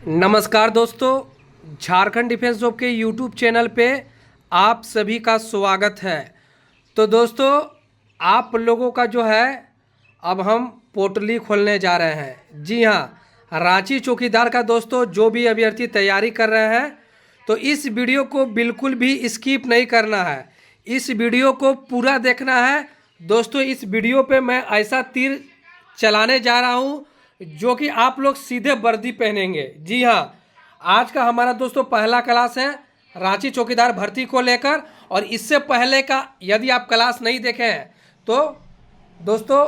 नमस्कार दोस्तों, Jharkhand defence job के यूट्यूब चैनल पे आप सभी का स्वागत है। तो दोस्तों, आप लोगों का जो है अब हम पोर्टली खोलने जा रहे हैं। जी हाँ, रांची चौकीदार का दोस्तों जो भी अभ्यर्थी तैयारी कर रहे हैं तो इस वीडियो को बिल्कुल भी स्किप नहीं करना है, इस वीडियो को पूरा देखना है। दोस्तों, इस वीडियो पे मैं ऐसा तीर चलाने जा रहा हूँ जो कि आप लोग सीधे वर्दी पहनेंगे। जी हाँ, आज का हमारा दोस्तों पहला क्लास है रांची चौकीदार भर्ती को लेकर। और इससे पहले का यदि आप क्लास नहीं देखे हैं तो दोस्तों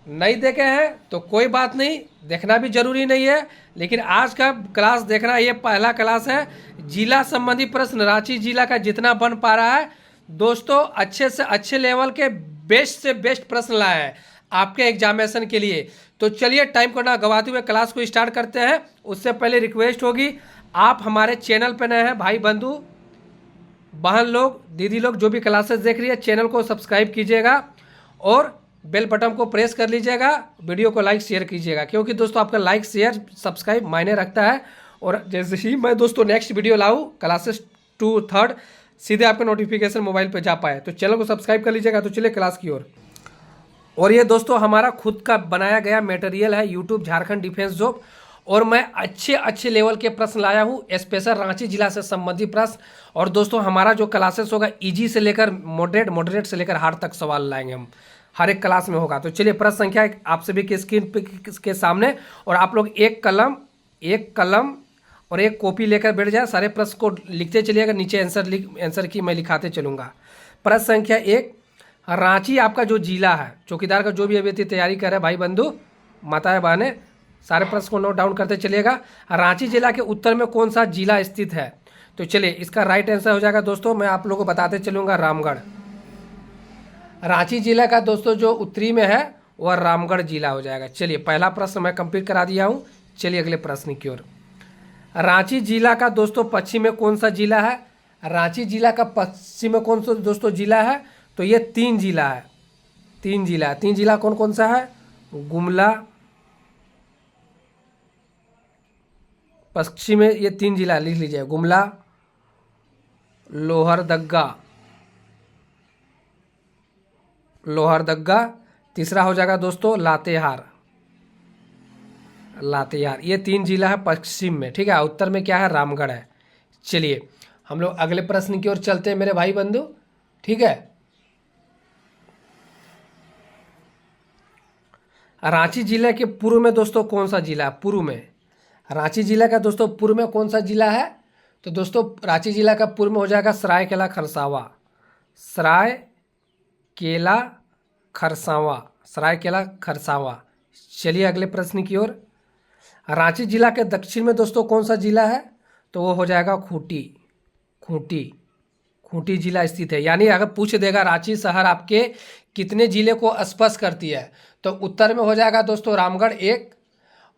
नहीं देखे हैं तो कोई बात नहीं, देखना भी जरूरी नहीं है, लेकिन आज का क्लास देखना, ये पहला क्लास है। जिला संबंधी प्रश्न रांची जिला का जितना बन पा रहा है दोस्तों, अच्छे से अच्छे लेवल के बेस्ट से बेस्ट प्रश्न लाए हैं आपके एग्जामिनेशन के लिए। तो चलिए टाइम को ना गवाते हुए क्लास को स्टार्ट करते हैं। उससे पहले रिक्वेस्ट होगी, आप हमारे चैनल पर नए हैं, भाई बंधु बहन लोग दीदी लोग जो भी क्लासेस देख रही है, चैनल को सब्सक्राइब कीजिएगा और बेल बटन को प्रेस कर लीजिएगा, वीडियो को लाइक शेयर कीजिएगा, क्योंकि दोस्तों आपका लाइक शेयर सब्सक्राइब मायने रखता है। और जैसे ही मैं दोस्तों नेक्स्ट वीडियो लाऊं क्लासेस 2 3 सीधे आपका नोटिफिकेशन मोबाइल पर जा पाए, तो चैनल को सब्सक्राइब कर लीजिएगा। तो चलिए क्लास की ओर। और ये दोस्तों हमारा खुद का बनाया गया मटेरियल है यूट्यूब झारखंड डिफेंस जॉब, और मैं अच्छे अच्छे लेवल के प्रश्न लाया हूँ, स्पेशल रांची जिला से संबंधित प्रश्न। और दोस्तों हमारा जो क्लासेस होगा इजी से लेकर मॉडरेट, मॉडरेट से लेकर हार्ड तक सवाल लाएंगे हम, हर एक क्लास में होगा। तो चलिए प्रश्न संख्या आप सभी के स्क्रीन के सामने, और आप लोग एक कलम और एक कॉपी लेकर बैठ जाए, सारे प्रश्न को लिखते चलिएगा, नीचे आंसर की मैं लिखाते चलूँगा। प्रश्न संख्या 1, रांची आपका जो जिला है, चौकीदार का जो भी अभ्यर्थी तैयारी कर रहे हैं भाई बंधु माताएं बहनें, सारे प्रश्न को नोट डाउन करते चलिएगा। रांची जिला के उत्तर में कौन सा जिला स्थित है? तो चलिए इसका राइट आंसर हो जाएगा दोस्तों, मैं आप लोगों को बताते चलूँगा, रामगढ़। रांची जिला का दोस्तों जो उत्तरी में है वह रामगढ़ जिला हो जाएगा। चलिए पहला प्रश्न मैं कंप्लीट करा दिया हूँ। चलिए अगले प्रश्न की ओर। रांची जिला का दोस्तों पश्चिम में कौन सा जिला है? रांची जिला का पश्चिम में कौन सा दोस्तों जिला है? तो ये 3 जिला है, 3 जिला कौन कौन सा है? गुमला, पश्चिम में ये 3 जिला लिख लीजिए, गुमला, लोहरदग्गा, तीसरा हो जाएगा दोस्तों लातेहार। ये 3 जिला है पश्चिम में, ठीक है। उत्तर में क्या है? रामगढ़ है। चलिए हम लोग अगले प्रश्न की ओर चलते हैं मेरे भाई बंधु, ठीक है। रांची जिले के पूर्व में दोस्तों कौन सा जिला है? पूर्व में रांची जिला का दोस्तों पूर्व में कौन सा जिला है? तो दोस्तों रांची जिला का पूर्व में हो जाएगा सरायकेला खरसावां। चलिए अगले प्रश्न की ओर। रांची जिला के दक्षिण में दोस्तों कौन सा जिला है? तो वो हो जाएगा खूंटी जिला स्थित है। यानी अगर पूछ देगा रांची शहर आपके कितने जिले को स्पर्श करती है, तो उत्तर में हो जाएगा दोस्तों रामगढ़ 1,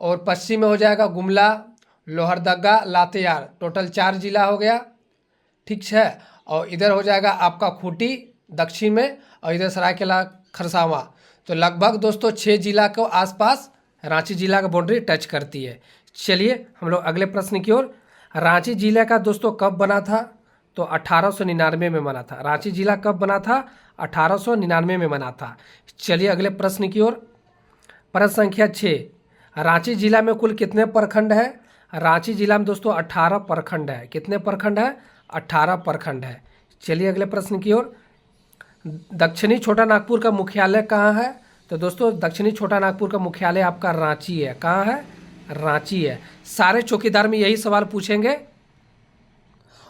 और पश्चिम में हो जाएगा गुमला, लोहरदग्गा, लातेहार, टोटल 4 जिला हो गया, ठीक है। और इधर हो जाएगा आपका खूंटी दक्षिण में, और इधर सरायकेला खरसावां। तो लगभग दोस्तों 6 जिला को आसपास रांची जिला का बाउंड्री टच करती है। चलिए हम लोग अगले प्रश्न की ओर। रांची जिला का दोस्तों कब बना था? तो 1899 में बना था। रांची जिला कब बना था? 1899 में बना था। चलिए अगले प्रश्न की ओर। प्रश्न संख्या 6, रांची जिला में कुल कितने प्रखंड है? रांची जिला में दोस्तों 18 प्रखंड है। कितने प्रखंड है? 18 प्रखंड है। चलिए अगले प्रश्न की ओर। दक्षिणी छोटा नागपुर का मुख्यालय कहाँ है? तो दोस्तों दक्षिणी छोटा नागपुर का मुख्यालय आपका रांची है। कहाँ है? रांची है। सारे चौकीदार में यही सवाल पूछेंगे,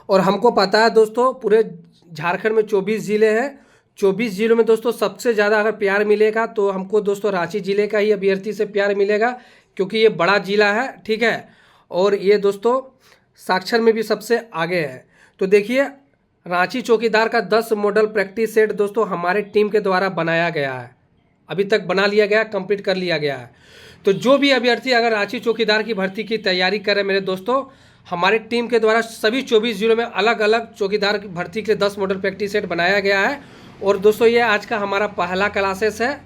और हमको पता है दोस्तों पूरे झारखंड में 24 जिले हैं। 24 जिलों में दोस्तों सबसे ज़्यादा अगर प्यार मिलेगा तो हमको दोस्तों रांची जिले का ही अभ्यर्थी से प्यार मिलेगा, क्योंकि ये बड़ा जिला है, ठीक है। और ये दोस्तों साक्षर में भी सबसे आगे है। तो देखिए रांची चौकीदार का 10 मॉडल प्रैक्टिस सेट दोस्तों हमारे टीम के द्वारा बनाया गया है, अभी तक बना लिया गया, कंप्लीट कर लिया गया है। तो जो भी अभ्यर्थी अगर रांची चौकीदार की भर्ती की तैयारी करे मेरे दोस्तों, हमारे टीम के द्वारा सभी 24 जिलों में अलग अलग चौकीदार की भर्ती के लिए 10 मॉडल प्रैक्टिस सेट बनाया गया है। और दोस्तों ये आज का हमारा पहला क्लासेस है,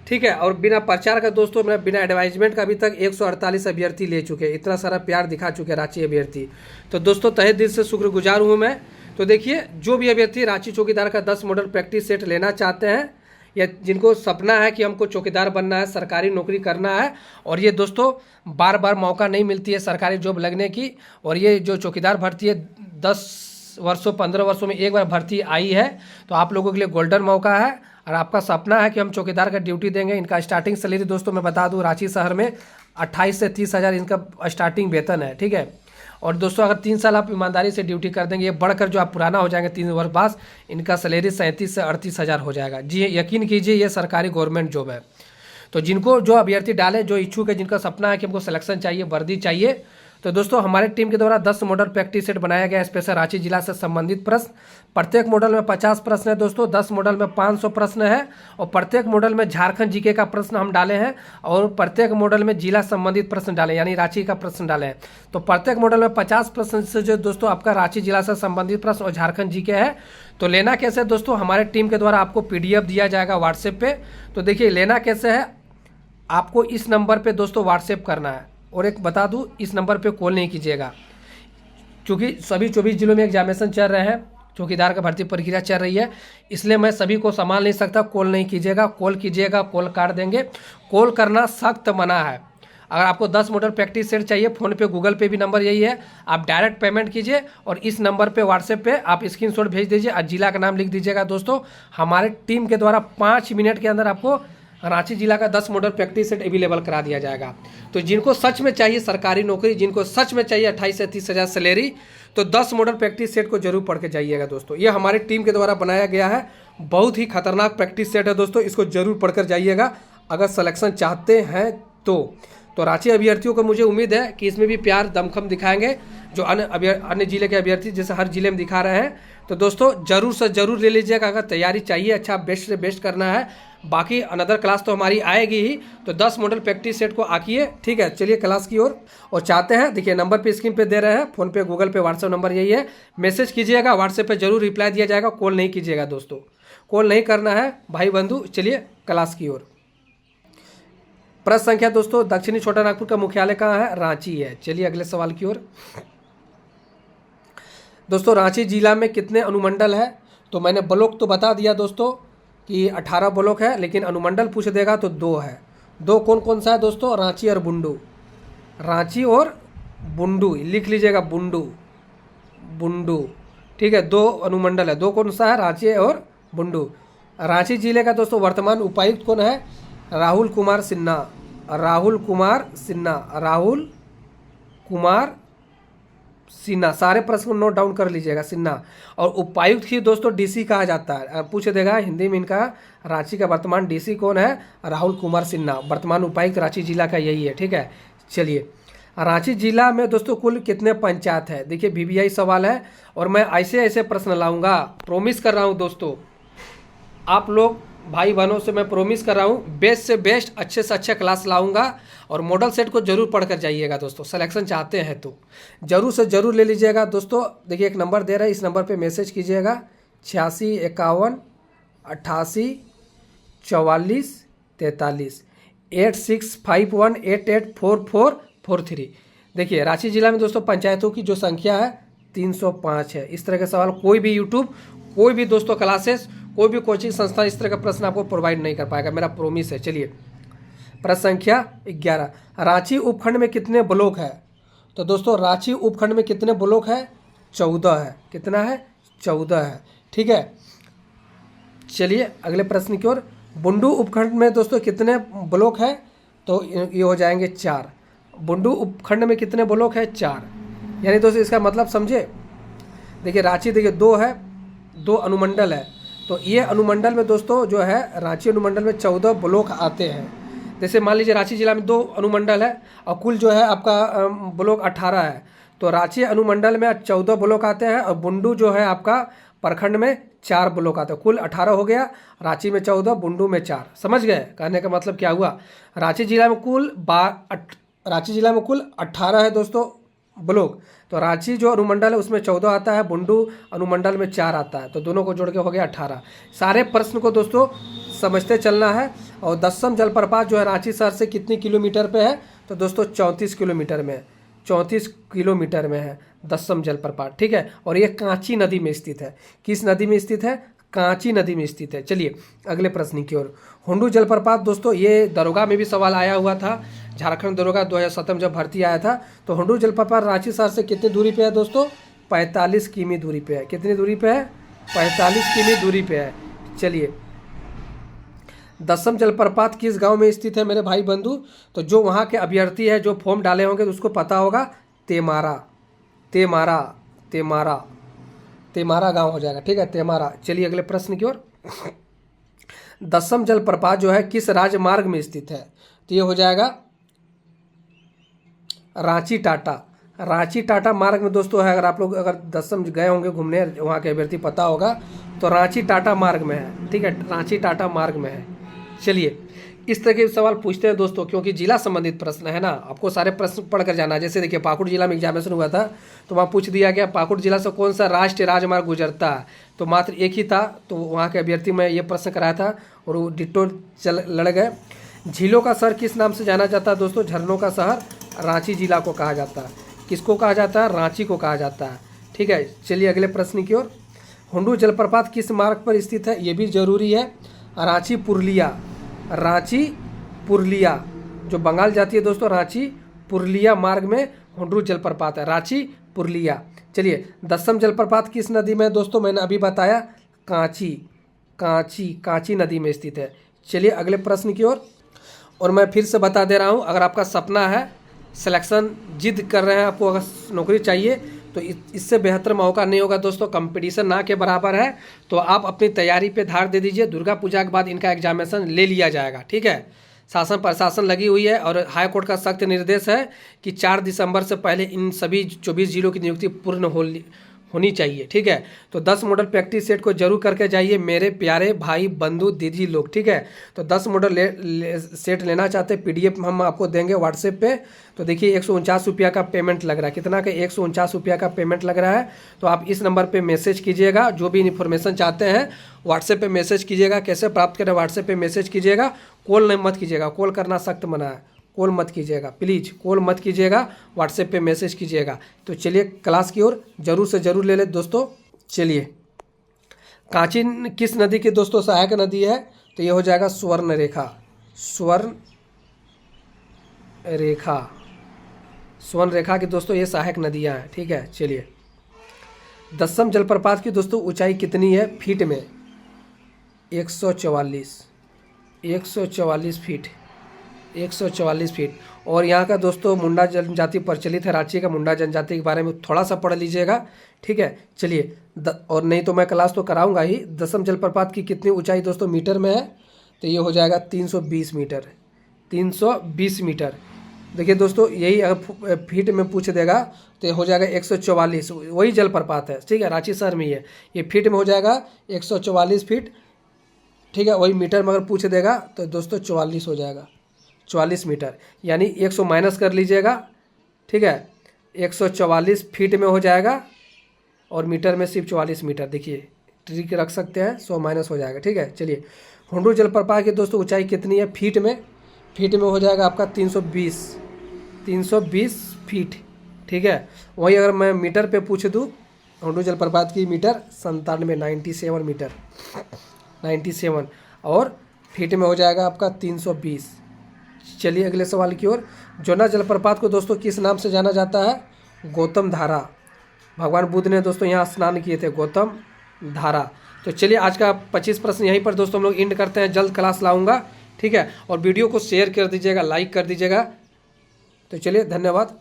ठीक है। और बिना प्रचार का दोस्तों, मेरा बिना एडवाइजमेंट का अभी तक 148 अभ्यर्थी ले चुके हैं, इतना सारा प्यार दिखा चुके हैं रांची अभ्यर्थी। तो दोस्तों तहे दिल से शुक्रगुजार हूँ मैं। तो देखिए, जो भी अभ्यर्थी रांची चौकीदार का 10 मॉडल प्रैक्टिस सेट लेना चाहते हैं, या जिनको सपना है कि हमको चौकीदार बनना है, सरकारी नौकरी करना है, और ये दोस्तों बार बार मौका नहीं मिलती है सरकारी जॉब लगने की, और ये जो चौकीदार भर्ती है 10 वर्षों 15 वर्षों में एक बार भर्ती आई है, तो आप लोगों के लिए गोल्डन मौका है। और आपका सपना है कि हम चौकीदार का ड्यूटी देंगे। इनका स्टार्टिंग सैलरी दोस्तों मैं बता दूं, रांची शहर में 28 से 30 हज़ार इनका स्टार्टिंग वेतन है, ठीक है। और दोस्तों अगर 3 साल आप ईमानदारी से ड्यूटी कर देंगे, ये बढ़कर जो आप पुराना हो जाएंगे 3 वर्ष बाद, इनका सैलरी 37 से 38 हज़ार हो जाएगा। जी यकीन कीजिए, ये सरकारी गवर्नमेंट जॉब है। तो जिनको जो अभ्यर्थी डाले, जो इच्छुक है, जिनका सपना है कि हमको सिलेक्शन चाहिए, वर्दी चाहिए, तो दोस्तों हमारे टीम के द्वारा 10 मॉडल प्रैक्टिस सेट बनाया गया है स्पेशल रांची जिला से संबंधित प्रश्न। प्रत्येक मॉडल में 50 प्रश्न है दोस्तों, 10 मॉडल में 500 प्रश्न है, और प्रत्येक मॉडल में झारखंड जीके का प्रश्न हम डाले हैं, और प्रत्येक मॉडल में जिला संबंधित प्रश्न डाले, यानी रांची का प्रश्न डाले हैं। तो प्रत्येक मॉडल में 50 प्रश्न से जो दोस्तों आपका रांची जिला से संबंधित प्रश्न और झारखंड जीके है। तो लेना कैसे है दोस्तों, हमारे टीम के द्वारा आपको PDF दिया जाएगा व्हाट्सएप पे। तो देखिए लेना कैसे है, आपको इस नंबर पे दोस्तों व्हाट्सएप करना है। और एक बता दूं, इस नंबर पे कॉल नहीं कीजिएगा, क्योंकि सभी 24 जिलों में एग्जामिनेशन चल रहे हैं, चौकीदार का भर्ती प्रक्रिया चल रही है, इसलिए मैं सभी को संभाल नहीं सकता। कॉल नहीं कीजिएगा, कॉल कीजिएगा कॉल काट देंगे। कॉल करना सख्त मना है। अगर आपको 10 मॉडल प्रैक्टिस सेट चाहिए, फ़ोन पे गूगल पे भी नंबर यही है, आप डायरेक्ट पेमेंट कीजिए, और इस नंबर पे व्हाट्सएप पे आप स्क्रीनशॉट भेज दीजिए और जिला का नाम लिख दीजिएगा। दोस्तों हमारे टीम के द्वारा 5 मिनट के अंदर आपको रांची जिला का 10 मॉडल प्रैक्टिस सेट अवेलेबल करा दिया जाएगा। तो जिनको सच में चाहिए सरकारी नौकरी, जिनको सच में चाहिए 28 से 30 हज़ार सैलरी, तो 10 मॉडल प्रैक्टिस सेट को जरूर पढ़ के जाइएगा दोस्तों। ये हमारी टीम के द्वारा बनाया गया है, बहुत ही खतरनाक प्रैक्टिस सेट है दोस्तों, इसको जरूर पढ़कर जाइएगा अगर सिलेक्शन चाहते हैं तो रांची अभ्यर्थियों को मुझे उम्मीद है कि इसमें भी प्यार दमखम दिखाएंगे, जो अन्य जिले के अभ्यर्थी जैसे हर जिले में दिखा रहे हैं। तो दोस्तों जरूर से जरूर ले लीजिएगा, अगर तैयारी चाहिए अच्छा बेस्ट से बेस्ट करना है। बाकी अनदर क्लास तो हमारी आएगी ही, तो 10 मॉडल प्रैक्टिस सेट को आकिए, ठीक है। चलिए क्लास की ओर। और चाहते हैं, देखिए नंबर पे स्क्रीन पे दे रहे हैं, फ़ोन पे गूगल पे व्हाट्सएप नंबर यही है, मैसेज कीजिएगा, व्हाट्सएप पे जरूर रिप्लाई दिया जाएगा, कॉल नहीं कीजिएगा दोस्तों, कॉल नहीं करना है भाई बंधु। चलिए क्लास की ओर। प्रश्न संख्या दोस्तों, दक्षिणी छोटा नागपुर का मुख्यालय कहाँ है? रांची है। चलिए अगले सवाल की ओर। दोस्तों रांची जिला में कितने अनुमंडल है? तो मैंने ब्लॉक तो बता दिया दोस्तों कि 18 ब्लॉक है, लेकिन अनुमंडल पूछ देगा तो 2 है। 2 कौन कौन सा है दोस्तों? रांची और बुंडू। रांची और बुंडू लिख लीजिएगा, बुंडू, ठीक है। 2 अनुमंडल है। 2 कौन सा है? रांची और बुंडू। रांची जिले का दोस्तों वर्तमान उपायुक्त कौन है? राहुल कुमार सिन्हा। सारे प्रश्न को नोट डाउन कर लीजिएगा, सिन्हा। और उपायुक्त ही दोस्तों डीसी कहा जाता है, पूछ देगा हिंदी में। इनका रांची का वर्तमान डीसी कौन है? राहुल कुमार सिन्हा। वर्तमान उपायुक्त रांची जिला का यही है, ठीक है। चलिए, रांची जिला में दोस्तों कुल कितने पंचायत है? देखिए VVI सवाल है, और मैं ऐसे प्रश्न लाऊंगा, प्रॉमिस कर रहा हूँ दोस्तों। आप लोग भाई बहनों से मैं प्रॉमिस कर रहा हूँ, बेस्ट से बेस्ट अच्छे से अच्छे क्लास लाऊंगा, और मॉडल सेट को जरूर पढ़कर जाइएगा दोस्तों। सिलेक्शन चाहते हैं तो जरूर से जरूर ले लीजिएगा दोस्तों। देखिए एक नंबर दे रहा है, इस नंबर पे मैसेज कीजिएगा 86 51 88 44 43 8651884443। देखिए रांची जिला में दोस्तों पंचायतों की जो संख्या है 305 है। इस तरह के सवाल कोई भी यूट्यूब, कोई भी दोस्तों क्लासेस, कोई भी कोचिंग संस्था इस तरह का प्रश्न आपको प्रोवाइड नहीं कर पाएगा, मेरा प्रॉमिस है। चलिए प्रश्न संख्या 11, रांची उपखंड में कितने ब्लॉक है? तो दोस्तों रांची उपखंड में कितने ब्लॉक है? 14 है। कितना है? 14 है, ठीक है। चलिए अगले प्रश्न की ओर। बुंडू उपखंड में दोस्तों कितने ब्लॉक है? तो ये हो जाएंगे 4। बुंडू उपखंड में कितने ब्लॉक है? 4। यानी दोस्तों इसका मतलब समझे। देखिए रांची, देखिए 2 है, 2 अनुमंडल है, तो ये अनुमंडल में दोस्तों जो है रांची अनुमंडल में 14 ब्लॉक आते हैं। जैसे मान लीजिए रांची जिला में 2 अनुमंडल है और कुल जो है आपका ब्लॉक 18 है, तो रांची अनुमंडल में 14 ब्लॉक आते हैं, और बुंडू जो है आपका प्रखंड में 4 ब्लॉक आते हैं। कुल 18 हो गया, रांची में 14, बुंडू में 4। समझ गए कहने का मतलब क्या हुआ? रांची जिला में कुल 18 है दोस्तों ब्लॉक, तो रांची जो अनुमंडल है उसमें 14 आता है, बुंडू अनुमंडल में 4 आता है, तो दोनों को जोड़ के हो गया 18। सारे प्रश्न को दोस्तों समझते चलना है। और दसम जलप्रपात जो है रांची शहर से कितनी किलोमीटर पे है, तो दोस्तों 34 किलोमीटर में, 34 किलोमीटर में है दसम जलप्रपात, ठीक है। और ये कांची नदी में स्थित है। किस नदी में स्थित है, कांची नदी में स्थित है। चलिए अगले प्रश्न की ओर। हुंडू जलप्रपात दोस्तों ये दरोगा में भी सवाल आया हुआ था, झारखंड दरोगा 2007 में जब भर्ती आया था। तो हुंडू जलप्रपात रांची शहर से कितनी दूरी पे है दोस्तों, 45 किमी दूरी पे है। कितनी दूरी पे है, 45 किमी दूरी पे है। चलिए दसम जलप्रपात किस गांव में स्थित है मेरे भाई बंधु, तो जो वहाँ के अभ्यर्थी है जो फॉर्म डाले होंगे तो उसको पता होगा, तेमारा, तेमारा, तेमारा, तेमारा गांव हो जाएगा, ठीक है, तेमारा। चलिए अगले प्रश्न की ओर। दसम जलप्रपात जो है किस राजमार्ग में स्थित है, तो ये हो जाएगा रांची टाटा, रांची टाटा मार्ग में दोस्तों है। अगर आप लोग अगर दसम गए होंगे घूमने, वहाँ के अभ्यर्थी पता होगा, तो रांची टाटा मार्ग में है, ठीक है, रांची टाटा मार्ग में है। चलिए इस तरह के सवाल पूछते हैं दोस्तों, क्योंकि जिला संबंधित प्रश्न है ना, आपको सारे प्रश्न पढ़कर जाना है। जैसे देखिए पाकुड़ जिला में एग्जामिनेशन हुआ था, तो वहाँ पूछ दिया गया पाकुड़ जिला से कौन सा राष्ट्रीय राजमार्ग गुजरता है, तो मात्र एक ही था, तो वहाँ के अभ्यर्थी में ये प्रश्न कराया था और वो डिट्टो लड़ गए। झीलों का शहर किस नाम से जाना जाता है दोस्तों, झरनों का शहर रांची जिला को कहा जाता है। किसको कहा जाता है, रांची को कहा जाता है, ठीक है। चलिए अगले प्रश्न की ओर। हुंडू जलप्रपात किस मार्ग पर स्थित है, ये भी जरूरी है, रांची पुरुलिया, रांची पुरुलिया जो बंगाल जाती है दोस्तों, रांची पुरुलिया मार्ग में हुंडू जलप्रपात है, रांची पुरुलिया। चलिए दसम जलप्रपात किस नदी में दोस्तों, मैंने अभी बताया, कांची, कांची, कांची नदी में स्थित है। चलिए अगले प्रश्न की ओर। और मैं फिर से बता दे रहा हूँ, अगर आपका सपना है, सिलेक्शन जिद कर रहे हैं, आपको अगर नौकरी चाहिए, तो इससे बेहतर मौका नहीं होगा दोस्तों। कंपटीशन ना के बराबर है, तो आप अपनी तैयारी पे ध्यान दे दीजिए। दुर्गा पूजा के बाद इनका एग्जामिनेशन ले लिया जाएगा, ठीक है। शासन प्रशासन लगी हुई है और हाई कोर्ट का सख्त निर्देश है कि 4 दिसंबर से पहले इन सभी 24 जिलों की नियुक्ति पूर्ण होनी चाहिए, ठीक है। तो 10 मॉडल प्रैक्टिस सेट को जरूर करके जाइए मेरे प्यारे भाई बंधु दीदी लोग, ठीक है। तो 10 मॉडल सेट लेना चाहते हैं, PDF हम आपको देंगे व्हाट्सएप पे। तो देखिए 149 रुपया का पेमेंट लग रहा है, कितना का, 149 रुपया का पेमेंट लग रहा है। तो आप इस नंबर पे मैसेज कीजिएगा, जो भी इन्फॉर्मेशन चाहते हैं व्हाट्सएप पे मैसेज कीजिएगा। कैसे प्राप्त करें, व्हाट्सएप पे मैसेज कीजिएगा, कॉल नहीं मत कीजिएगा, कॉल करना सख्त मना है, कॉल मत कीजिएगा, प्लीज़ कॉल मत कीजिएगा, व्हाट्सएप पे मैसेज कीजिएगा। तो चलिए क्लास की ओर जरूर से जरूर ले ले दोस्तों। चलिए कांची किस नदी की दोस्तों सहायक नदी है, तो ये हो जाएगा स्वर्ण रेखा, स्वर्ण रेखा, स्वर्ण रेखा की दोस्तों ये सहायक नदियाँ हैं, ठीक है। चलिए दसम जलप्रपात की दोस्तों ऊंचाई कितनी है फीट में, 144, 144 फीट, 144 फीट। और यहाँ का दोस्तों मुंडा जनजाति प्रचलित है, रांची का मुंडा जनजाति के बारे में थोड़ा सा पढ़ लीजिएगा, ठीक है। चलिए और नहीं तो मैं क्लास तो कराऊंगा ही। दसम जलप्रपात की कितनी ऊंचाई दोस्तों मीटर में है, तो ये हो जाएगा 320 मीटर, 320 मीटर। देखिए दोस्तों यही अगर फीट में पूछ देगा तो हो जाएगा 144, वही जलप्रपात है, ठीक है, रांची शहर में ही है। ये फीट में हो जाएगा 144 फीट, ठीक है। वही मीटर में अगर पूछ देगा तो दोस्तों 44 हो जाएगा, 44 मीटर, यानी 100 माइनस कर लीजिएगा, ठीक है। 144 फीट में हो जाएगा और मीटर में सिर्फ 44 मीटर। देखिए ट्रिक रख सकते हैं, 100 माइनस हो जाएगा, ठीक है। चलिए हुंडू जलप्रपात की दोस्तों ऊंचाई कितनी है फीट में, फीट में हो जाएगा आपका 320 फीट, ठीक है। वही अगर मैं मीटर पे पूछ दूँ हुंडू जलप्रपात की, मीटर 97 मीटर, 97, और फीट में हो जाएगा आपका 320। चलिए अगले सवाल की ओर। जोना जलप्रपात को दोस्तों किस नाम से जाना जाता है, गौतम धारा, भगवान बुद्ध ने दोस्तों यहाँ स्नान किए थे, गौतम धारा। तो चलिए आज का 25 प्रश्न यहीं पर दोस्तों हम लोग एंड करते हैं, जल्द क्लास लाऊंगा, ठीक है। और वीडियो को शेयर कर दीजिएगा, लाइक कर दीजिएगा। तो चलिए धन्यवाद।